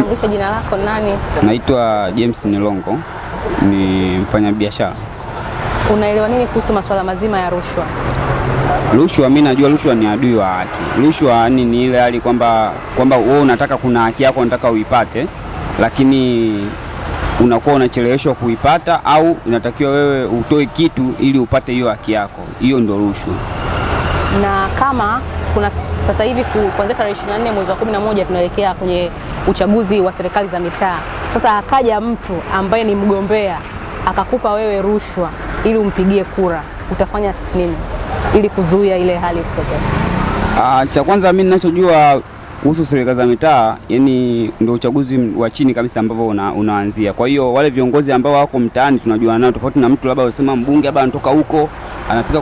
Tambulisha jina lako nani? Naitwa James Nilongo, ni mfanyabiashara. Unaelewa nini kuhusu masuala mazima ya rushwa? Rushwa, mimi najua rushwa ni adui wa haki. Rushwa ni ile hali kwamba wewe unataka, kuna haki yako unataka uipate, lakini unakuwa unacheleweshwa kuipata, au inatakiwa wewe utoe kitu ili upate hiyo haki yako. Hiyo ndio rushwa. Na kama kuna sasa hivi kuanzia tarehe 24 mwezi wa 11 tunaelekea kwenye uchaguzi wa serikali za mitaa. Sasa akaja mtu ambaye ni mgombea akakupa wewe rushwa ili umpigie kura, utafanya nini ili kuzuia ile hali isitokee? Cha kwanza mimi ninachojua kuhusu serikali za mitaa, yani ndio uchaguzi wa chini kabisa ambao unaanzia. Kwa hiyo wale viongozi ambao wako mtaani tunajua nao, tofauti na mtu labda usema mbunge labda anatoka huko anafika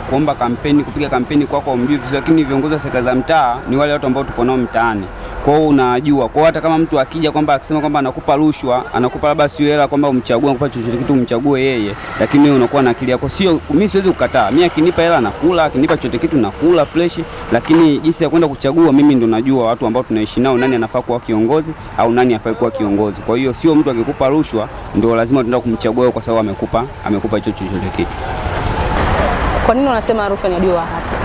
kuomba kampeni, kupiga kampeni kwako mjui, lakini viongozi wa serikali za mtaa ni wale watu ambao tupo nao mtaani. Kwa hiyo unajua, kwa hata kama mtu akija kwamba akisema kwamba anakupa rushwa, anakupa labda sio hela kwamba umchague, anakupa chochote kitu umchague yeye, lakini wewe unakuwa na akili yako. Sio, mimi siwezi kukataa. Mimi akinipa hela nakula, akinipa chochote kitu nakula fresh, lakini jinsi ya kwenda kuchagua mimi ndo najua watu ambao tunaishi nao, nani anafaa kuwa kiongozi au nani hafai kuwa kiongozi. Kwa hiyo sio mtu akikupa rushwa ndio lazima utaenda kumchagua kwa sababu amekupa hicho chochote kitu. Kwa nini unasema rushwa ni adui wa haki?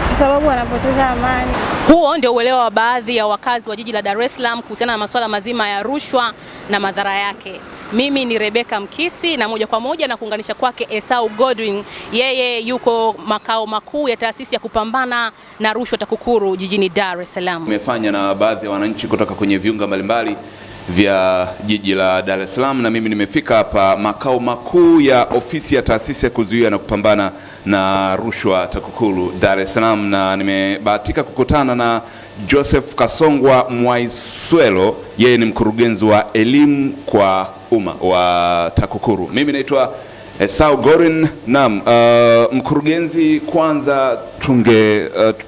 Kwa sababu wanapoteza amani. Huo ndio uelewa wa baadhi ya wakazi wa jiji la Dar es Salaam kuhusiana na masuala mazima ya rushwa na madhara yake. Mimi ni Rebecca Mkisi na moja kwa moja na kuunganisha kwake Esau Godwin. Yeye yuko makao makuu ya taasisi ya kupambana na rushwa TAKUKURU jijini Dar es Salaam. Tumefanya na baadhi ya wananchi kutoka kwenye viunga mbalimbali vya jiji la Dar es Salaam, na mimi nimefika hapa makao makuu ya ofisi ya taasisi ya kuzuia na kupambana na rushwa TAKUKURU Dar es Salaam, na nimebahatika kukutana na Joseph Kasongwa Mwaiswelo. Yeye ni mkurugenzi wa elimu kwa umma wa TAKUKURU. Mimi naitwa Esau Godwin. Naam, mkurugenzi, kwanza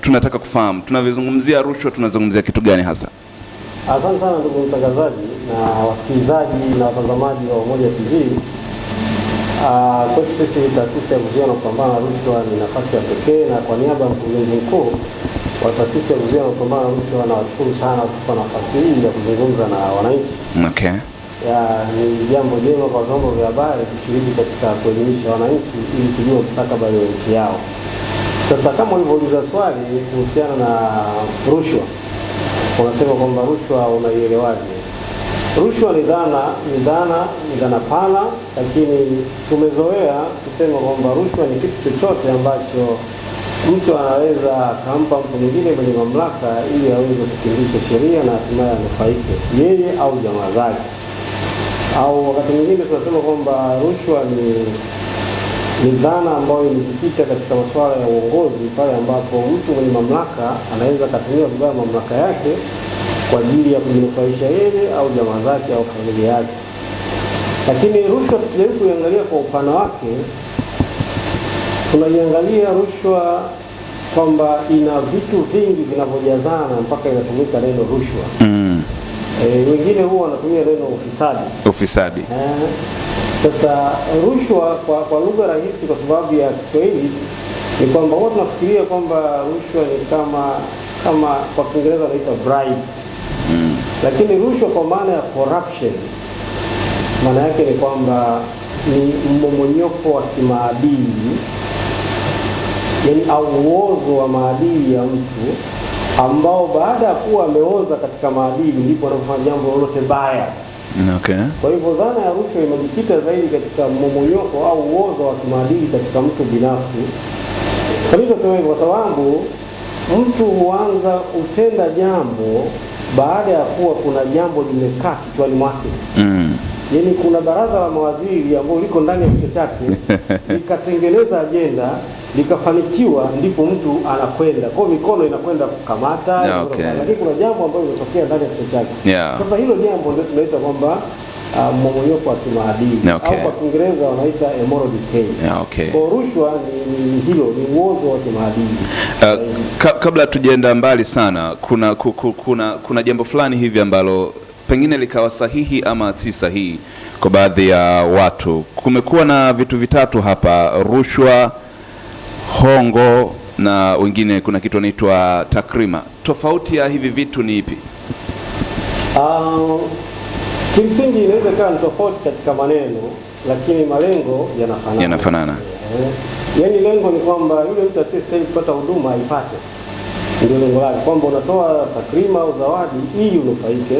tunataka kufahamu tunavizungumzia rushwa tunazungumzia kitu gani hasa? Asante sana ndugu mtangazaji na wasikilizaji na watazamaji wa Umoja TV. Kwetu sisi taasisi ya kuzuia na kupambana na rushwa ni nafasi ya pekee, na kwa niaba ya mkurugenzi mkuu wa taasisi ya kuzuia na kupambana na rushwa nawashukuru sana kwa nafasi hii ya kuzungumza na wananchi. Okay. Ni jambo jema kwa vyombo vya habari kushiriki katika kuelimisha wananchi ili kujua mustakabali wa nchi yao. Sasa kama ulivyouliza swali kuhusiana na rushwa, unasema kwamba rushwa unaielewaje? Rushwa ni dhana pana, lakini tumezoea kusema kwamba rushwa ni kitu chochote ambacho mtu anaweza akampa mtu mwingine mwenye mamlaka ili aweze kukimbisha sheria na hatimaye anufaike yeye au jamaa zake. Au wakati mwingine tunasema kwamba rushwa ni dhana ambayo imejikita katika masuala ya uongozi, pale ambapo mtu mwenye mamlaka anaweza kutumia vibaya mamlaka yake kwa ajili ya kujinufaisha yeye au jamaa zake au familia yake. Lakini rushwa tukijaribu kuiangalia kwa upana wake, tunaiangalia rushwa kwamba ina vitu vingi vinavyojazana mpaka inatumika neno rushwa. Wengine huwa wanatumia neno ufisadi. Sasa rushwa kwa lugha rahisi kwa sababu ya Kiswahili ni kwamba watu nafikiria kwamba rushwa ni kama kwa Kiingereza wanaita bribe. Lakini rushwa kwa maana ya corruption, maana yake ni kwamba ni mmomonyoko wa kimaadili, yani au uozo wa maadili ya mtu ambao baada ya kuwa ameoza katika maadili ndipo anafanya jambo lolote baya. Okay. Kwa hivyo dhana ya rushwa imejikita zaidi katika mmomonyoko au uozo wa kimaadili katika mtu binafsi. Kwa hivyo sema hivyo kwa sababu mtu huanza kutenda jambo baada ya kuwa kuna jambo limekaa kichwani mwake. Yaani kuna baraza la mawaziri ambao liko ndani ya kichwa chake likatengeneza ajenda, likafanikiwa, ndipo mtu anakwenda. Kwa mikono inakwenda kukamata, okay. Lakini kuna jambo ambalo limetokea ndani ya kichwa chake. Sasa hilo jambo ndio tunaita kwamba mmomonyoko wa kimaadili, au kwa Kiingereza wanaita moral decay. Kwa rushwa ni hilo, ni uozo wa kimaadili. Kabla tujaenda mbali sana, kuna jambo fulani hivi ambalo pengine likawa sahihi ama si sahihi kwa baadhi ya watu. Kumekuwa na vitu vitatu hapa: rushwa, hongo na wengine kuna kitu inaitwa takrima. Tofauti ya hivi vitu ni ipi? Kimsingi inaweza kuwa ni tofauti katika maneno, lakini malengo yanafanana. Yaani lengo ni kwamba yule mtu asiyestahili kupata huduma aipate. Ndio lengo lake, kwamba unatoa takrima au zawadi ili unufaike,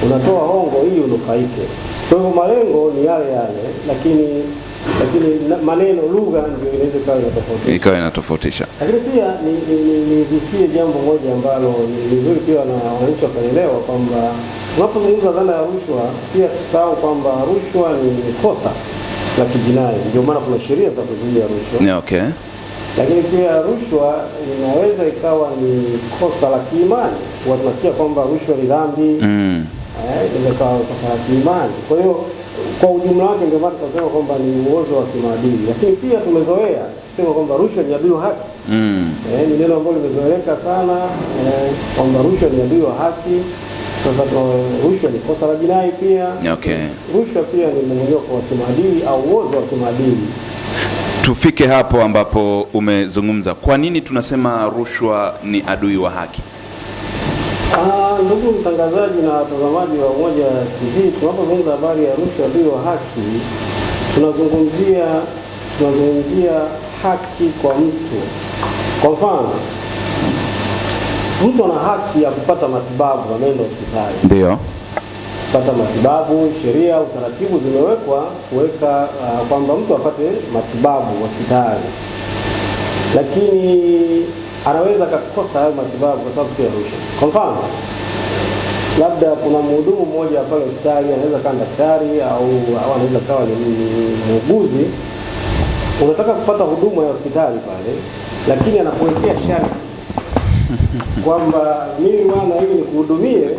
unatoa hongo ili unufaike. Kwa hivyo malengo ni yale yale, lakini maneno, lugha ndio inaweza ikawa inatofautisha. Lakini pia nivisie jambo moja ambalo ni vizuri pia na wananchi wakaelewa, kwamba tunapozungumza dhana ya rushwa pia tusahau kwamba rushwa ni kosa la kijinai. Ndio maana kuna sheria za kuzuia rushwa. Okay. Lakini pia rushwa inaweza ikawa ni kosa la kiimani. Watu tunasikia kwamba rushwa ni dhambi. Inaweza kuwa kosa la kiimani. Kwa hiyo kwa ujumla wake ndio maana tunasema kwamba ni uozo wa kimaadili. Lakini pia tumezoea kusema kwamba rushwa ni adui wa haki. Ni neno ambalo limezoeleka sana, kwamba rushwa ni adui wa haki. Sasa rushwa ni kosa la jinai pia. Okay. Rushwa pia ni mmomonyoko wa kimaadili au uozo wa kimaadili. Tufike hapo ambapo umezungumza. Kwa nini tunasema rushwa ni adui wa haki? Ndugu mtangazaji na watazamaji wa Umoja TV, tunapozungumza habari ya rushwa adui wa haki, tunazungumzia haki kwa mtu. Kwa mfano, mtu ana haki ya kupata matibabu, ameenda hospitali. Ndio. Kupata matibabu, sheria, utaratibu zimewekwa kuweka kwamba mtu apate matibabu hospitali. Lakini anaweza kukosa hayo matibabu kwa sababu ya rushwa. Kwa mfano, labda kuna mhudumu mmoja pale hospitali, anaweza kuwa daktari au anaweza kuwa ni muuguzi. Unataka kupata huduma ya hospitali pale, lakini anakuwekea sharti kwamba mimi bwana, ili nikuhudumie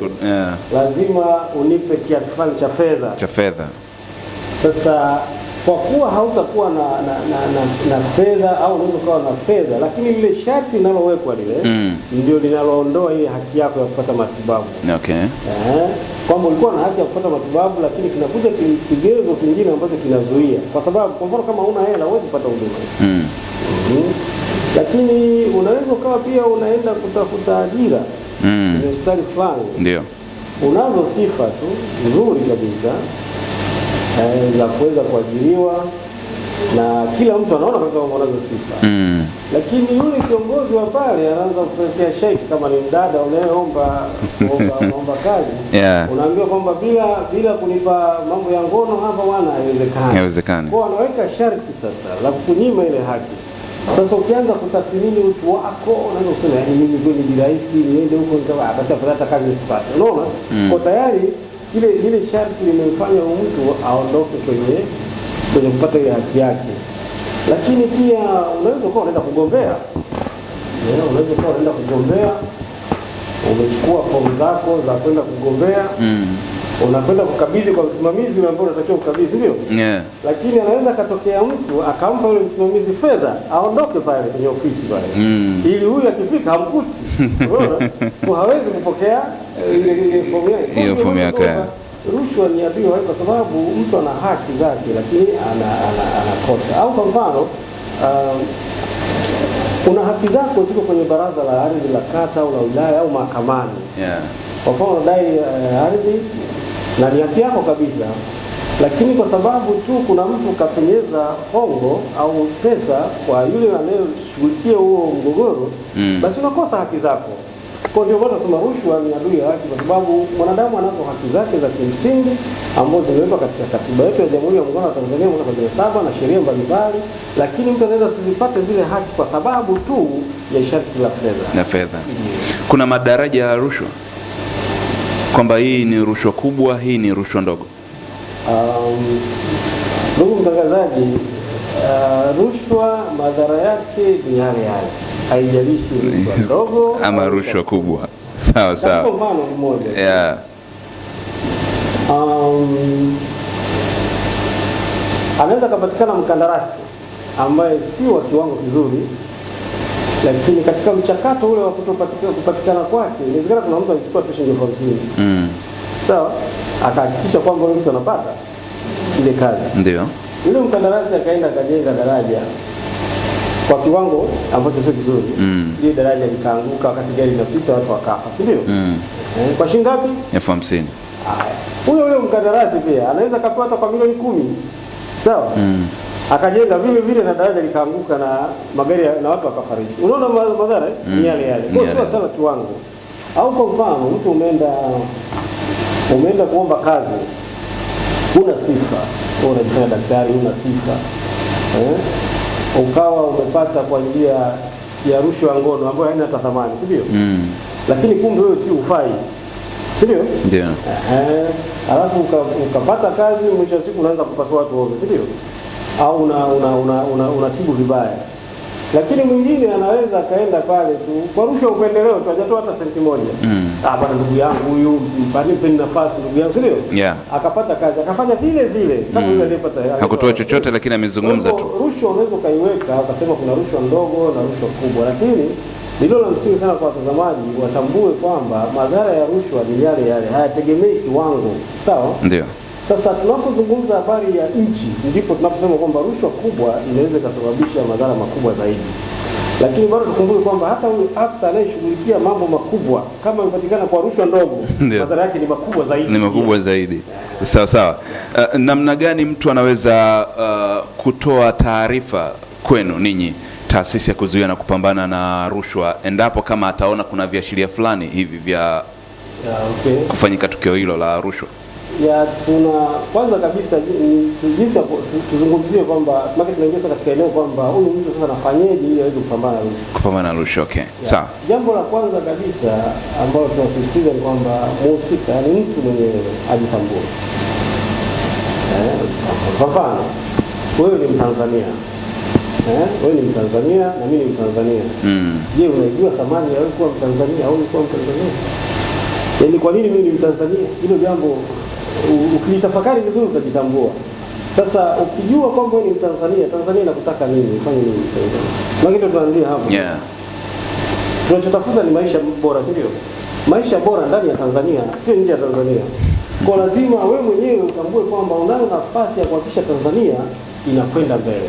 lazima unipe kiasi fulani cha fedha. Sasa kwa kuwa hautakuwa na fedha au unaweza kuwa na fedha, lakini lile sharti linalowekwa lile ndio linaloondoa ile haki yako ya kupata matibabu. Okay. Kwamba ulikuwa na haki ya kupata matibabu, lakini kinakuja kigezo kingine ambacho kinazuia. Kwa sababu kwa mfano kama huna hela huwezi kupata huduma. Lakini unaweza ukawa pia unaenda kutafuta ajira kwenye hospitali fulani. Ndio. Unazo sifa tu nzuri kabisa za kuweza kuajiriwa, na kila mtu anaona kwamba unazo sifa. Lakini yule kiongozi wa pale anaanza kupelekea shaiki, kama ni mdada unayeomba kazi, unaambiwa kwamba bila kunipa mambo ya ngono hapa bwana haiwezekani. Kwa anaweka sharti sasa la kukunyima ile haki. Sasa ukianza kutathmini utu wako, unaweza kusema yaani mimi kweli ni rahisi niende huko nikawa basi hata kazi nisipate. Unaona? Kwa tayari ile sharti limemfanya mtu aondoke kwenye kupata ile haki yake. Lakini pia unaweza kuwa unaenda kugombea. Umechukua fomu zako za kwenda kugombea. Unakwenda kukabidhi kwa msimamizi yule ambaye unatakiwa kukabidhi, ndio? Lakini anaweza katokea mtu akampa yule msimamizi fedha aondoke pale kwenye ofisi pale. Ili huyu akifika hamkuti. Unaona? Kwa hawezi kupokea ile fomu yake. Hiyo fomu yake. Rushwa ni adui kwa sababu mtu ana haki zake lakini anakosa. Au kwa mfano, kuna haki zako ziko kwenye baraza la ardhi la kata au la wilaya au mahakamani. Kwa mfano unadai ardhi na ni haki yako kabisa, lakini kwa sababu tu kuna mtu kapenyeza hongo au pesa kwa yule anayeshughulikia huo mgogoro, basi unakosa haki zako. Kwa hiyo watu wanasema rushwa ni adui ya haki, kwa sababu mwanadamu anazo haki zake za kimsingi ambazo zimewekwa katika katiba yetu ya Jamhuri ya Muungano wa Tanzania mwaka 1977 na sheria mbalimbali, lakini mtu anaweza asizipate zile haki kwa sababu tu ya sharti la fedha. Kuna madaraja ya rushwa, kwamba hii ni rushwa kubwa, hii ni rushwa ndogo. Ndugu mtangazaji, rushwa madhara yake ni yale haijalishi rushwa ndogo ama rushwa kubwa. Sawa. Kwa mfano mmoja, anaweza kupatikana mkandarasi ambaye si wa kiwango kizuri, lakini katika mchakato ule wa kupatikana kwake inawezekana kuna mtu alichukua shilingi 50. Sawa, akahakikisha kwamba yule mtu anapata ile kazi. Ndio. Yule mkandarasi akaenda akajenga daraja kwa kiwango ambacho sio kizuri. Ile daraja likaanguka wakati gari linapita, watu wakafa, si ndio? Kwa shilingi ngapi? 50,000. Huyo mkandarasi pia anaweza kapata kwa milioni 10. Sawa? Akajenga vile vile na daraja likaanguka na magari na watu wakafariki. Unaona madhara ni yale yale. Kwa sio sana kiwango. Au kwa mfano mtu umeenda kuomba kazi, una sifa, unajifanya daktari, una sifa, ukawa umepata kwa njia ya rushwa ngono ambayo haina hata thamani, si ndio? Lakini kumbe wewe si ufai, si ndio? Ndio. Alafu ukapata kazi, mwisho wa siku unaanza kupasua watu wote, si ndio? Au unatibu vibaya. Lakini mwingine anaweza akaenda pale tu kwa rushwa, upendeleo tu, hajatoa hata senti moja. Bwana ndugu yangu huyu mpeni nafasi ndugu yangu, sio? Yeah. Akapata kazi, akafanya vile vile kama yule aliyepata. Hakutoa chochote lakini amezungumza tu. Rushwa unaweza kaiweka ukasema kuna rushwa ndogo na rushwa kubwa, lakini ndilo la msingi sana kwa watazamaji watambue kwamba madhara ya rushwa ni yale yale, hayategemei kiwango. Sawa? Ndio. Sasa tunapozungumza habari ya nchi, ndipo tunaposema kwamba rushwa kubwa inaweza kusababisha madhara makubwa zaidi. Lakini bado tukumbuke kwamba hata huyu afisa anayeshughulikia mambo makubwa kama imepatikana kwa rushwa ndogo, madhara yake ni makubwa zaidi. Ni makubwa zaidi. Sawa sawa. Namna gani mtu anaweza kutoa taarifa kwenu ninyi taasisi ya kuzuia na kupambana na rushwa endapo kama ataona kuna viashiria fulani hivi vya kufanyika tukio hilo la rushwa? Kwanza kabisa jinsi tuzungumzie kwamba tunaingia katika eneo kwamba huyu mtu sasa anafanyaje ili aweze kupambana na rushwa. Okay. Sawa. Jambo la kwanza kabisa ambalo tunasisitiza ni kwamba mhusika ni mtu mwenye ajitambue. Kwa mfano, wewe ni Mtanzania. Wewe ni Mtanzania na mimi ni Mtanzania. Je, unajua thamani ya wewe kuwa Mtanzania au kuwa Mtanzania? Yaani kwa nini mimi ni Mtanzania? Hilo jambo ukitafakari vizuri utajitambua. Sasa ukijua kwamba wewe ni Mtanzania, Tanzania inakutaka nini? Ufanye nini Tanzania? Lakini tuanzie hapo. Yeah. Tunachotafuta ni maisha bora, sio? Maisha bora ndani ya Tanzania, sio nje ya Tanzania. Kwa lazima wewe mwenyewe utambue kwamba unayo nafasi ya kuhakikisha Tanzania inakwenda mbele.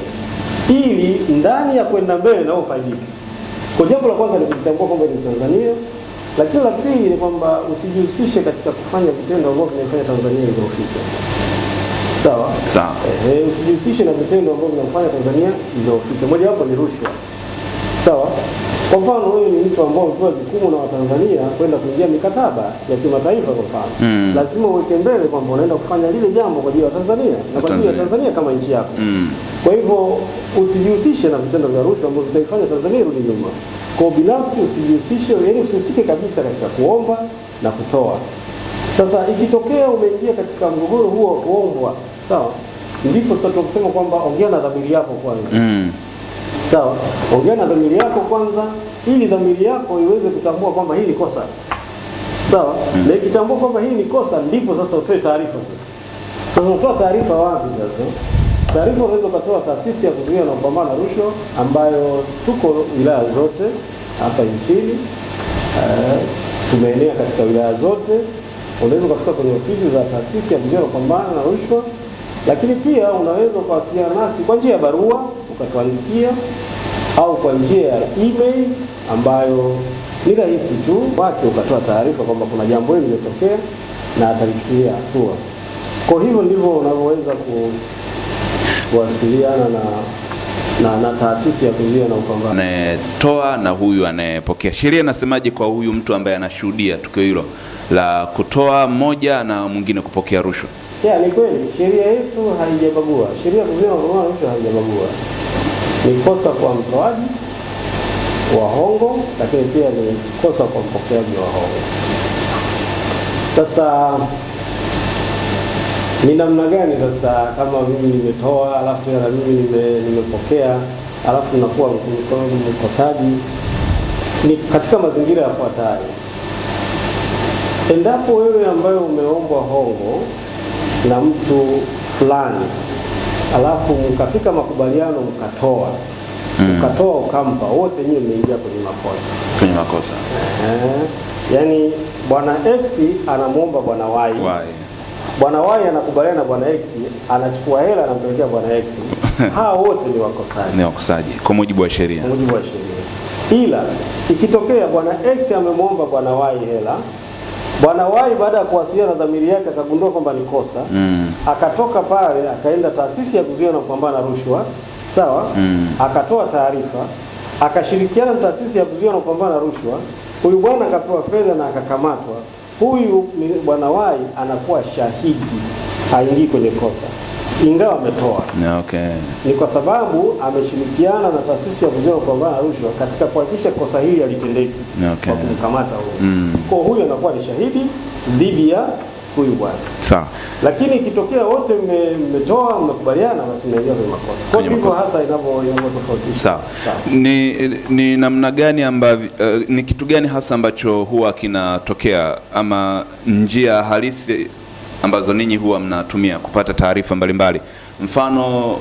Ili ndani ya kwenda mbele na ufaidike. Kwa jambo la kwanza ni kujitambua kwamba ni Tanzania. Lakini la pili ni kwamba usijihusishe katika kufanya vitendo ambavyo vinafanya Tanzania idhoofike. Sawa? Sawa. Usijihusishe na vitendo ambavyo vinafanya Tanzania idhoofike. Moja wapo ni rushwa. Sawa? Kwa mfano wewe ni mtu ambaye umepewa jukumu na Watanzania kwenda kuingia mikataba ya kimataifa kwa mfano. Lazima uweke mbele kwamba unaenda kufanya lile jambo kwa ajili ya Tanzania na kwa ajili ya Tanzania kama nchi yako. Kwa hivyo usijihusishe na vitendo vya rushwa ambavyo vitaifanya Tanzania irudi nyuma. Kwa binafsi usijihusishe, yaani usihusike kabisa katika kuomba na kutoa. Sasa ikitokea umeingia katika mgogoro huo wa kuombwa, sawa? Ndipo sasa tunasema kwamba ongea na dhamiri yako kwanza. Sawa? Ongea na dhamiri yako kwanza ili dhamiri yako iweze kutambua kwamba hii ni kosa. Sawa? Na ikitambua kwamba hii ni kosa ndipo sasa utoe taarifa sasa. Sasa utoa taarifa wapi sasa? Taarifa unaweza kutoa taasisi ya kuzuia na kupambana na rushwa ambayo tuko wilaya zote hapa nchini. Tumeenea katika wilaya zote. Unaweza kufika kwenye ofisi za taasisi ya kuzuia na kupambana na rushwa. Lakini pia unaweza kuwasiliana nasi kwa njia ya barua ukatuandikia au kwa njia ya email ambayo ni rahisi tu wake ukatoa taarifa kwamba kuna jambo hili limetokea na atalichukulia hatua. Kwa hivyo ndivyo unavyoweza kuwasiliana na taasisi ya kuzuia na kupambana. Anayetoa na huyu anayepokea. Sheria inasemaje kwa huyu mtu ambaye anashuhudia tukio hilo la kutoa mmoja na mwingine kupokea rushwa? Ni kweli sheria yetu haijabagua. Sheria ya kuzuia na kupambana na rushwa haijabagua. Ni kosa kwa mtoaji wa hongo, lakini pia ni kosa kwa mpokeaji wa hongo. Sasa ni namna gani sasa kama mimi nimetoa alafu na mimi nimepokea alafu nakuwa mkosaji? Ni katika mazingira yafuatayo. Endapo wewe ambaye umeombwa hongo na mtu fulani alafu mkafika makubaliano mkatoa ukampa, wote nyinyi mmeingia kwenye makosa. Yaani bwana X anamuomba bwana Y. bwana Y anakubaliana na bwana X, anachukua hela anampelekea bwana X, hao wote ni wakosaji. Ni wakosaji kwa mujibu wa sheria. Kwa mujibu wa sheria. Ila ikitokea bwana X amemwomba bwana Y hela, bwana Y baada ya kuwasiliana na dhamiri yake akagundua kwamba ni kosa, akatoka pale akaenda taasisi ya kuzuia na kupambana na rushwa, sawa? Akatoa taarifa, akashirikiana na taasisi ya kuzuia na kupambana na rushwa, huyu bwana akapewa fedha na akakamatwa. Huyu bwana Y anakuwa shahidi, haingii kwenye kosa ingawa ametoa. Okay. Ni kwa sababu ameshirikiana na taasisi ya kuzuia na kupambana na rushwa katika kuhakikisha kosa hili halitendeki. Okay. Kwa kumkamata huyu. Kwa huyu anakuwa ni shahidi dhidi ya huyu bwana. Sawa. Lakini ikitokea wote mmetoa mmekubaliana, basi mnaingia kwenye makosa. Kwa hivyo hasa inavyotofautisha. Sawa. Ni namna gani ambavyo ni kitu gani hasa ambacho huwa kinatokea ama njia halisi ambazo ninyi huwa mnatumia kupata taarifa mbalimbali? Mfano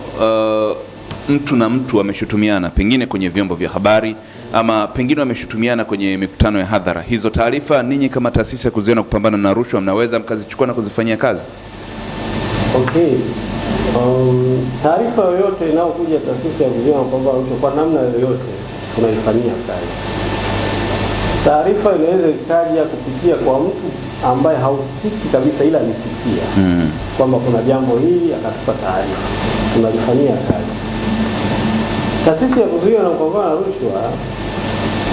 mtu na mtu ameshutumiana pengine kwenye vyombo vya habari ama pengine wameshutumiana kwenye mikutano ya hadhara. Hizo taarifa ninyi kama taasisi ya kuzuia na kupambana na rushwa mnaweza mkazichukua na kuzifanyia kazi? Okay. Taarifa yoyote inayokuja taasisi ya kuzuia na kupambana na rushwa kwa namna yoyote tunaifanyia kazi. Taarifa inaweza ikaja kupitia kwa mtu ambaye hausiki kabisa ila alisikia kwamba kuna jambo hili akatupa taarifa, tunalifanyia kazi. Taasisi ya kuzuia na kupambana na rushwa,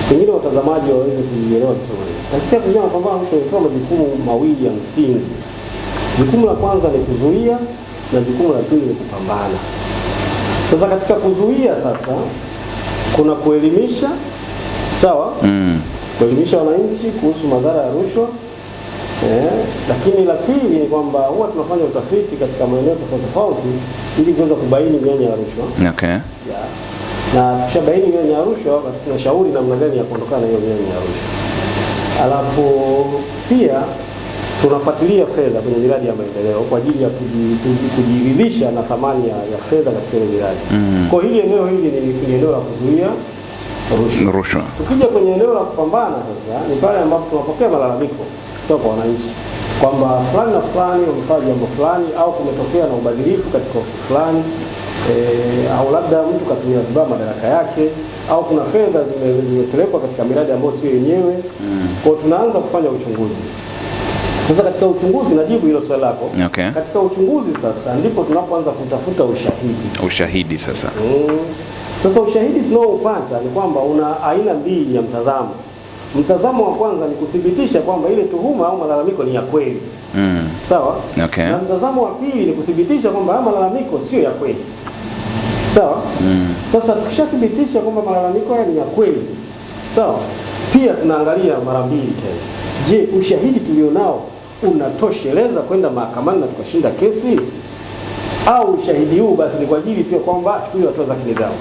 pengine watazamaji waweze kuielewa vizuri. Taasisi ya kuzuia na kupambana na rushwa inapewa majukumu mawili ya msingi. Jukumu la kwanza ni kuzuia na jukumu la pili ni kupambana. Sasa katika kuzuia sasa kuna kuelimisha, sawa? Kuelimisha wananchi kuhusu madhara ya rushwa. Lakini la pili ni kwamba huwa tunafanya utafiti katika maeneo tofauti ili kuweza kubaini mianya ya rushwa. Okay. Yeah. Na tukishabaini mianya ya rushwa, basi tunashauri namna gani ya kuondokana na hiyo mianya ya rushwa. Alafu pia tunafuatilia fedha kwenye miradi ya maendeleo kwa ajili ya kujiridhisha na thamani ya fedha katika ile miradi. Kwa hili eneo hili ni eneo la kuzuia rushwa. Tukija kwenye eneo la kupambana sasa, ni pale ambapo tunapokea malalamiko kutoka kwa wananchi kwamba fulani na fulani wamefanya jambo fulani au kumetokea na ubadhirifu katika ofisi fulani, au labda mtu katumia vibaya madaraka yake, au kuna fedha zimepelekwa katika miradi ambayo sio yenyewe. Kwa tunaanza kufanya uchunguzi. Sasa katika uchunguzi, najibu hilo swali lako. Okay. Katika uchunguzi sasa ndipo tunapoanza kutafuta ushahidi. Ushahidi sasa. Sasa ushahidi tunaoupata ni kwamba una aina mbili ya mtazamo. Mtazamo wa kwanza ni kuthibitisha kwamba ile tuhuma au malalamiko ni ya kweli. Sawa? Okay. Na mtazamo wa pili ni kuthibitisha kwamba haya malalamiko sio ya kweli. Sawa? Sasa tukishathibitisha kwamba malalamiko haya ni ya kweli, sawa? Pia tunaangalia mara mbili tena. Je, ushahidi tulionao unatosheleza kwenda mahakamani na tukashinda kesi? Au ushahidi huu basi ni kwa ajili pia kwamba tuchukue hatua za kinidhamu?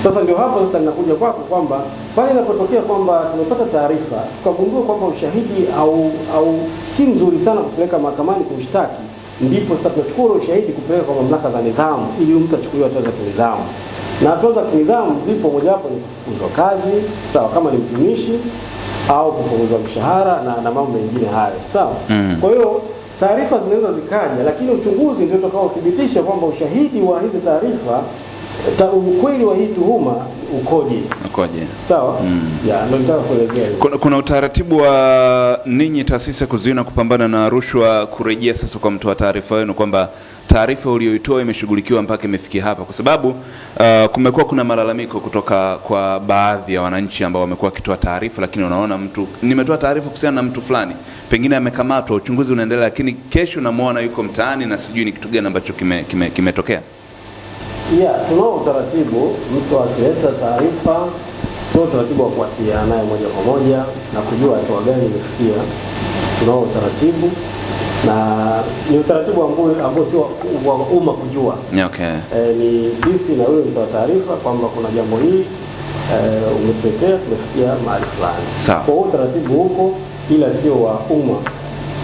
Sasa ndio hapo sasa ninakuja kwako kwamba pale inapotokea kwamba tumepata taarifa tukagundua kwamba ushahidi au si mzuri sana kupeleka mahakamani kumshtaki, ndipo sasa tunachukua ushahidi kupeleka kwa mamlaka za nidhamu ili mtu achukuliwe hatua za kinidhamu. Na hatua za kinidhamu zipo, mojawapo ni kufukuzwa kazi, sawa, kama ni mtumishi, au kupunguzwa mshahara na mambo mengine hayo, sawa? Kwa hiyo taarifa zinaweza zikaja, lakini uchunguzi ndio utakaothibitisha kwamba ushahidi wa hizi taarifa, ukweli wa hii tuhuma ukoje. Sawa? Ndio nitaka kuelezea. Kuna utaratibu wa ninyi taasisi ya kuzuia na kupambana na rushwa kurejea sasa kwa mtoa taarifa wenu kwamba taarifa uliyoitoa imeshughulikiwa mpaka imefikia hapa, kwa sababu kumekuwa kuna malalamiko kutoka kwa baadhi ya wananchi ambao wamekuwa wakitoa taarifa, lakini unaona mtu, nimetoa taarifa kuhusiana na mtu fulani, pengine amekamatwa, uchunguzi unaendelea, lakini kesho namuona yuko mtaani na sijui ni kitu gani ambacho kimetokea. Tunao utaratibu, mtu akileta taarifa, tunao utaratibu wa kuwasiliana naye moja kwa moja na kujua hatua gani imefikia. Tunao utaratibu na ni utaratibu ambao sio wa umma kujua. Okay. Ni sisi na wewe mtoa taarifa kwamba kuna jambo hili umetuletea, tumefikia mahali fulani. Kwa hiyo utaratibu huko, ila sio wa umma.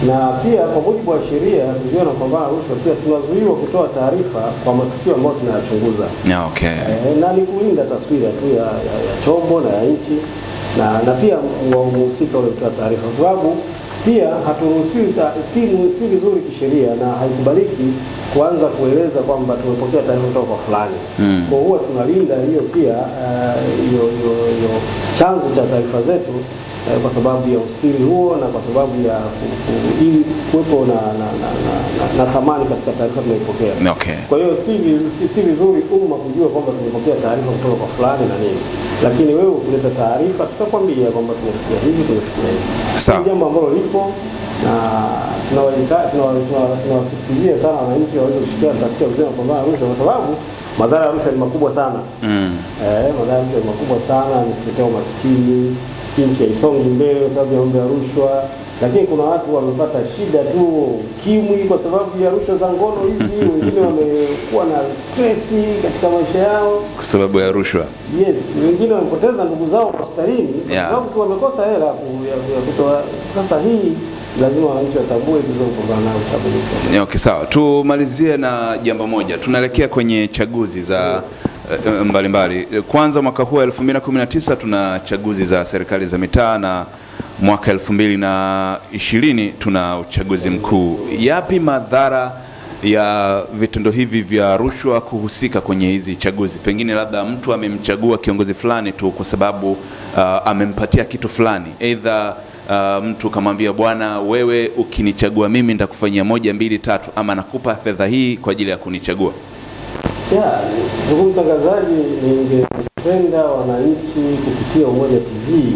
Na pia kwa mujibu wa sheria kuzuia na kupambana na rushwa, pia tunazuiwa kutoa taarifa kwa matukio ambayo tunayachunguza. Okay. Na ni kulinda taswira tu ya chombo na ya nchi na pia mhusika ule kutoa taarifa, kwa sababu Pia haturuhusiwi, si vizuri kisheria na haikubaliki kuanza kueleza kwamba tumepokea taarifa kutoka kwa fulani. Kwa huwa tunalinda hiyo pia hiyo chanzo cha taarifa zetu kwa sababu ya usiri huo na kwa sababu ya ili kuwepo na thamani katika taarifa tunaipokea. Okay. Kwa hiyo si vizuri umma kujua kwamba tumepokea taarifa kutoka kwa fulani na nini, lakini wewe ukileta taarifa tutakwambia kwamba tumefikia hivi, tumefikia hivi. Sawa. Ni jambo ambalo lipo na tunawasisitizia sana wananchi waweze kushikia taasisi ya kuzuia na kupambana na rushwa, kwa sababu madhara ya rushwa ni makubwa sana. Madhara ya rushwa ni makubwa sana, ni kutetea umaskini, nchi haisongi mbele kwa sababu ya mambo ya rushwa. Lakini kuna watu wamepata shida tu ukimwi kwa sababu ya rushwa za ngono hizi, wengine wamekuwa na stress katika maisha yao Kwa sababu ya rushwa. Yes, wengine wamepoteza ndugu zao hospitalini kwa sababu tu wamekosa hela ya kutoa. Sasa hii lazima wananchi watambue hizo kupambana nayo kabisa. Okay, sawa. Tumalizie na jambo moja. Tunaelekea kwenye chaguzi za mbalimbali. Kwanza mwaka huu 2019 tuna chaguzi za serikali za mitaa na mwaka 2020 tuna uchaguzi mkuu. Yapi madhara ya vitendo hivi vya rushwa kuhusika kwenye hizi chaguzi? Pengine labda mtu amemchagua kiongozi fulani tu kwa sababu amempatia kitu fulani. Aidha mtu kamwambia, bwana, wewe ukinichagua mimi nitakufanyia 1 2 3, ama nakupa fedha hii kwa ajili ya kunichagua. Ndugu mtangazaji, ningependa wananchi kupitia Umoja TV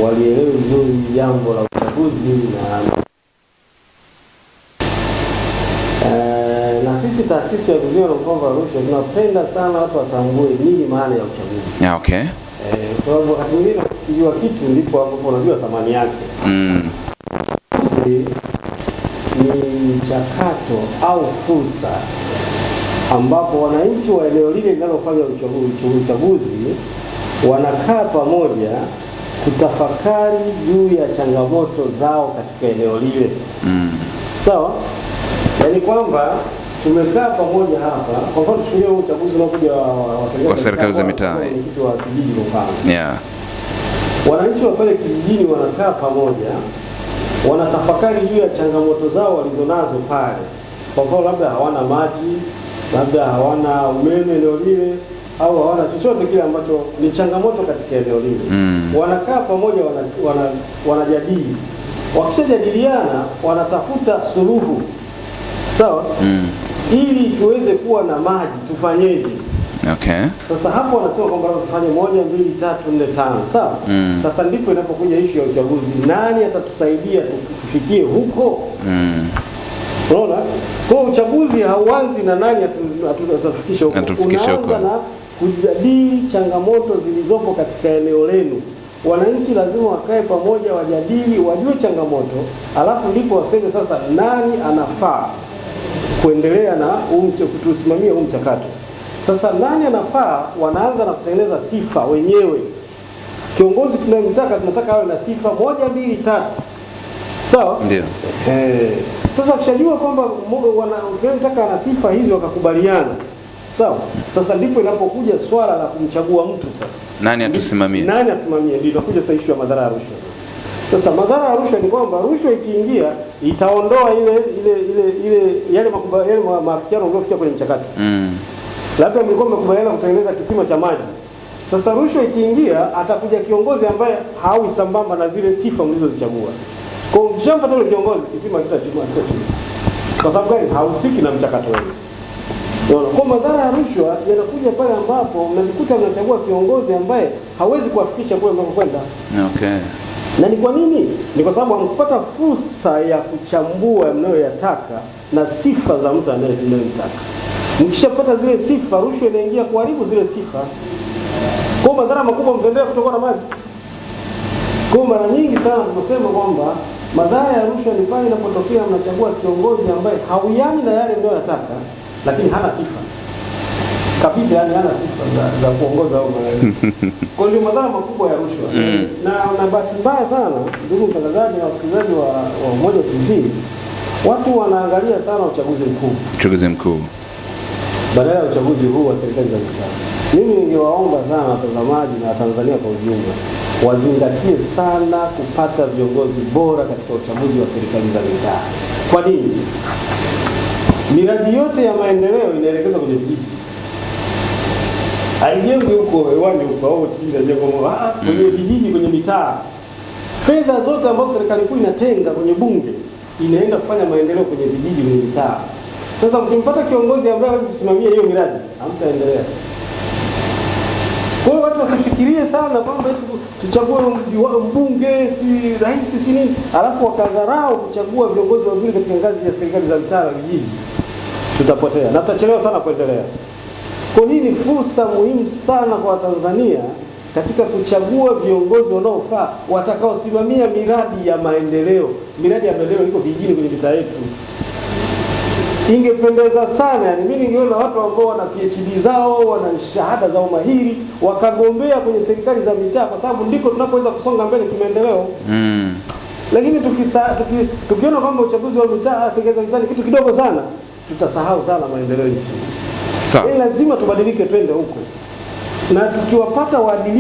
walielewe vizuri jambo la uchaguzi na sisi taasisi ya kuzuia na kupambana na rushwa tunapenda sana watu watambue nini maana ya uchaguzi. Okay. Kwa sababu wakati mwingine ukijua kitu ndipo ambapo unajua thamani yake. Ni mchakato au fursa ambapo wananchi wa eneo lile linalofanya uchaguzi wanakaa pamoja kutafakari juu ya changamoto zao katika eneo lile. Sawa? Yaani kwamba tumekaa pamoja hapa, kwa mfano tuchukulie uchaguzi unaokuja wa serikali za mitaa, kitu wa kijiji kwa mfano. Wananchi wa pale kijijini wanakaa pamoja, wanatafakari juu ya changamoto zao walizonazo pale. Kwa mfano labda hawana maji, labda hawana umeme eneo lile, au hawana chochote kile ambacho ni changamoto katika eneo lile. Wanakaa pamoja, wanajadili. Wakishajadiliana wanatafuta suluhu. Sawa? Ili tuweze kuwa na maji tufanyeje? Okay. Sasa hapo wanasema kwamba tufanye 1 2 3 4 5. Sawa? Sasa ndipo inapokuja issue ya uchaguzi. Nani atatusaidia tufikie huko? Unaona? Kwa uchaguzi hauanzi na nani atatufikisha huko. Unaanza na kujadili changamoto zilizopo katika eneo lenu. Wananchi lazima wakae pamoja, wajadili, wajue changamoto, alafu ndipo waseme sasa nani anafaa kuendelea na kutusimamia huu mchakato. Sasa nani anafaa, wanaanza na kutengeneza sifa wenyewe. Kiongozi tunataka awe na sifa 1 2 3. Sawa? Ndio. Sasa ukishajua kwamba wanataka ana sifa hizo wakakubaliana. Sawa? Sasa ndipo inapokuja swala la kumchagua mtu sasa. Nani atusimamie? Nani asimamie? Ndio inakuja sasa issue ya madhara ya rushwa. Sasa madhara ya rushwa ni kwamba rushwa ikiingia itaondoa yale maafikiano mliofikia kwenye mchakato. Labda mlikuwa mmekubaliana kutengeneza kisima cha maji. Sasa rushwa ikiingia atakuja kiongozi ambaye hawi sambamba na zile sifa mlizozichagua. Kwa hiyo mshampata yule kiongozi, kisima kitachimwa. Kwa sababu gani? Hahusiki na mchakato wenu. Kwa madhara ya rushwa yanakuja pale ambapo mnajikuta mnachagua kiongozi ambaye hawezi kuwafikisha kule mnakokwenda. Okay. Na ni kwa nini? Ni kwa sababu hamkupata fursa ya kuchambua mnayoyataka na sifa za mtu anayemtaka. Mkishapata zile sifa, rushwa inaingia kuharibu zile sifa. Kwa madhara makubwa mtaendelea kutoka na maji. Kwa mara nyingi sana tunasema kwamba madhara ya rushwa ni pale inapotokea mnachagua kiongozi ambaye hauiani na yale mnayoyataka, lakini hana sifa kabisa, yani hana sifa za kuongoza au kwa hiyo madhara makubwa ya rushwa. Na bahati mbaya sana, ndugu mtangazaji na wasikilizaji wa Umoja TV, watu wanaangalia sana uchaguzi mkuu badala ya uchaguzi huu wa serikali za mitaa. Mimi ningewaomba sana watazamaji na Watanzania kwa ujumla wazingatie sana kupata viongozi bora katika uchaguzi wa serikali za mitaa. Kwa nini? Miradi yote ya maendeleo inaelekezwa kwenye vijiji, haijengwi huko hewani huko au chini inajengwa kwenye vijiji, kwenye mitaa. Fedha zote ambazo serikali kuu inatenga kwenye bunge inaenda kufanya maendeleo kwenye vijiji, kwenye mitaa. Sasa mkimpata kiongozi ambaye hawezi kusimamia hiyo miradi, hamtaendelea. Kwa hiyo watu wasifikirie sana kwamba tuchague mbunge, si rais, si nini, alafu wakadharau kuchagua viongozi wazuri katika ngazi ya serikali za mitaa na vijiji. Tutapotea na tutachelewa sana kuendelea. Kwa hii ni fursa muhimu sana kwa Tanzania katika kuchagua viongozi wanaofaa watakaosimamia miradi ya maendeleo. Miradi ya maendeleo iko vijijini kwenye mitaa yetu. Ingependeza sana, yani mimi ningeona watu ambao wana PhD zao, wana shahada za umahiri wakagombea kwenye serikali za mitaa, kwa sababu ndiko tunapoweza kusonga mbele kimaendeleo. Lakini tukiona kwamba uchaguzi wa mitaa, serikali za mitaa ni kitu kidogo sana, tutasahau sana maendeleo nchini. Sawa. Lazima tubadilike, twende huko. Na tukiwapata waadilifu